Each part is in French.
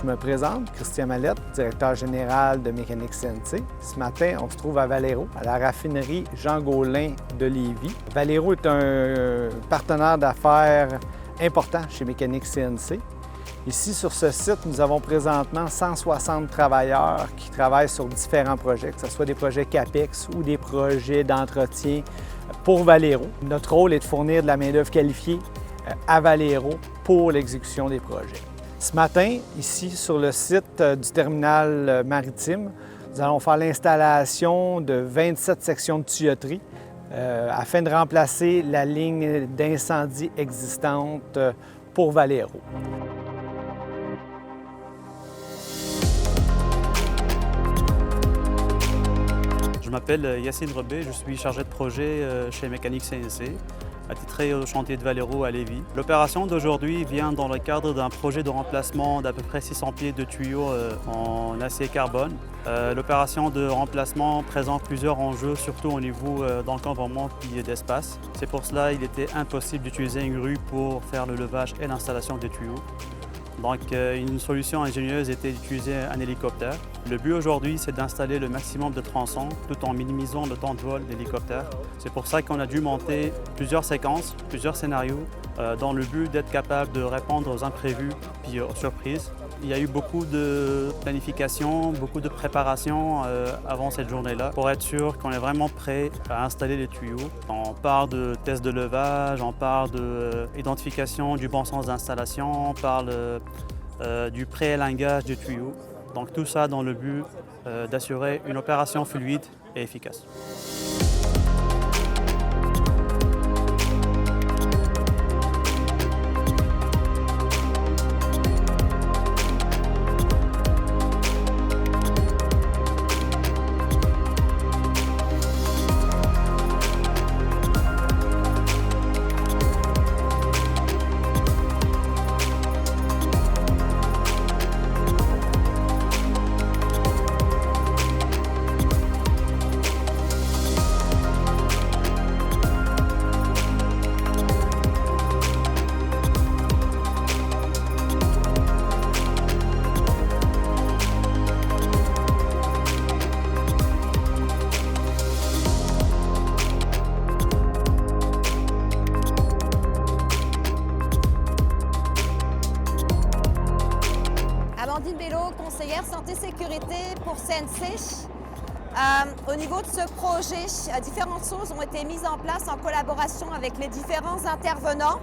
Je me présente, Christian Mallette, directeur général de Mécanique CNC. Ce matin, on se trouve à Valero, à la raffinerie Jean Gaulin de Lévis. Valero est un partenaire d'affaires important chez Mécanique CNC. Ici, sur ce site, nous avons présentement 160 travailleurs qui travaillent sur différents projets, que ce soit des projets CAPEX ou des projets d'entretien pour Valero. Notre rôle est de fournir de la main-d'œuvre qualifiée à Valero pour l'exécution des projets. Ce matin, ici, sur le site du terminal maritime, nous allons faire l'installation de 27 sections de tuyauterie afin de remplacer la ligne d'incendie existante pour Valero. Je m'appelle Yacine Rebé, je suis chargé de projet chez Mécanique CNC, attitré au chantier de Valero à Lévis. L'opération d'aujourd'hui vient dans le cadre d'un projet de remplacement d'à peu près 600 pieds de tuyaux en acier carbone. L'opération de remplacement présente plusieurs enjeux, surtout au niveau d'encombrement et d'espace. C'est pour cela qu'il était impossible d'utiliser une grue pour faire le levage et l'installation des tuyaux. Donc, une solution ingénieuse était d'utiliser un hélicoptère. Le but aujourd'hui, c'est d'installer le maximum de tronçons tout en minimisant le temps de vol de l'hélicoptère. C'est pour ça qu'on a dû monter plusieurs séquences, plusieurs scénarios, dans le but d'être capable de répondre aux imprévus puis aux surprises. Il y a eu beaucoup de planification, beaucoup de préparation avant cette journée-là pour être sûr qu'on est vraiment prêt à installer les tuyaux. On parle de tests de levage, on parle d'identification du bon sens d'installation, on parle du pré-élingage des tuyaux. Donc tout ça dans le but d'assurer une opération fluide et efficace. Amandine Bello, conseillère santé-sécurité pour CNC. Au niveau de ce projet, différentes choses ont été mises en place en collaboration avec les différents intervenants.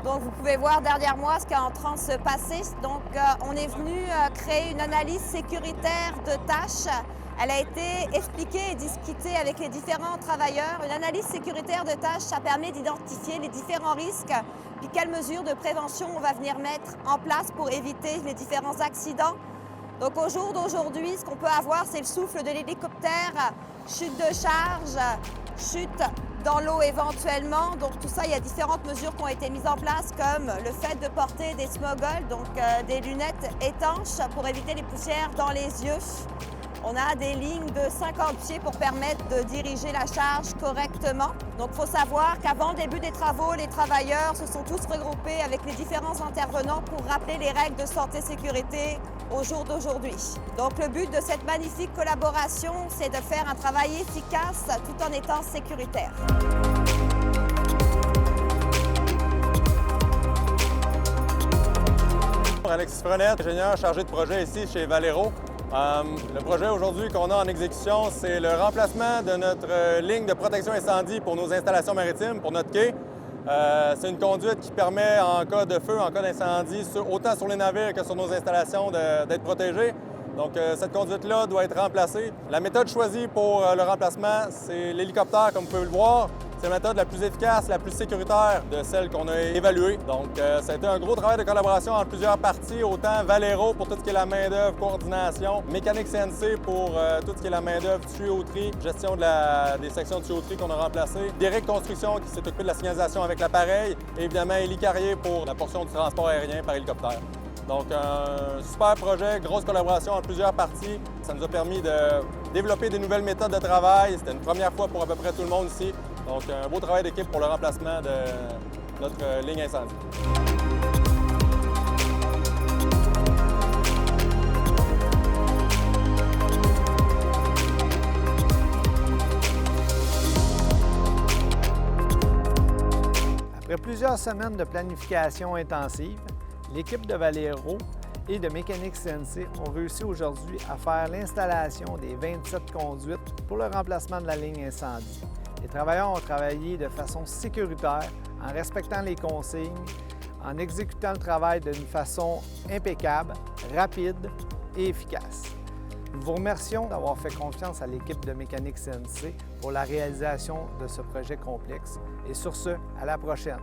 Donc vous pouvez voir derrière moi ce qui est en train de se passer. Donc on est venu créer une analyse sécuritaire de tâches. Elle a été expliquée et discutée avec les différents travailleurs. Une analyse sécuritaire de tâches, ça permet d'identifier les différents risques puis quelles mesures de prévention on va venir mettre en place pour éviter les différents accidents. Donc au jour d'aujourd'hui, ce qu'on peut avoir, c'est le souffle de l'hélicoptère, chute de charge, chute dans l'eau éventuellement. Donc tout ça, il y a différentes mesures qui ont été mises en place, comme le fait de porter des smogols, donc des lunettes étanches pour éviter les poussières dans les yeux. On a des lignes de 50 pieds pour permettre de diriger la charge correctement. Donc il faut savoir qu'avant le début des travaux, les travailleurs se sont tous regroupés avec les différents intervenants pour rappeler les règles de santé-sécurité au jour d'aujourd'hui. Donc le but de cette magnifique collaboration, c'est de faire un travail efficace tout en étant sécuritaire. Alexis Frenette, ingénieur chargé de projet ici chez Valero. Le projet aujourd'hui qu'on a en exécution, c'est le remplacement de notre ligne de protection incendie pour nos installations maritimes, pour notre quai. C'est une conduite qui permet, en cas de feu, en cas d'incendie, autant sur les navires que sur nos installations, d'être protégés. Donc, cette conduite-là doit être remplacée. La méthode choisie pour le remplacement, c'est l'hélicoptère, comme vous pouvez le voir. C'est la méthode la plus efficace, la plus sécuritaire de celle qu'on a évaluée. Donc, ça a été un gros travail de collaboration entre plusieurs parties, autant Valero pour tout ce qui est la main-d'œuvre, coordination, Mécanique CNC pour tout ce qui est la main-d'œuvre, tuyauterie, gestion des sections de tuyauterie qu'on a remplacées, Derrick Construction qui s'est occupé de la signalisation avec l'appareil, et évidemment Élie Carrier pour la portion du transport aérien par hélicoptère. Donc, un super projet, grosse collaboration entre plusieurs parties. Ça nous a permis de développer des nouvelles méthodes de travail. C'était une première fois pour à peu près tout le monde ici. Donc, un beau travail d'équipe pour le remplacement de notre ligne incendie. plusieurs semaines de planification intensive, l'équipe de Valero et de Mécanique CNC ont réussi aujourd'hui à faire l'installation des 27 conduites pour le remplacement de la ligne incendie. Les travailleurs ont travaillé de façon sécuritaire, en respectant les consignes, en exécutant le travail d'une façon impeccable, rapide et efficace. Nous vous remercions d'avoir fait confiance à l'équipe de Mécanique CNC pour la réalisation de ce projet complexe. Et sur ce, à la prochaine!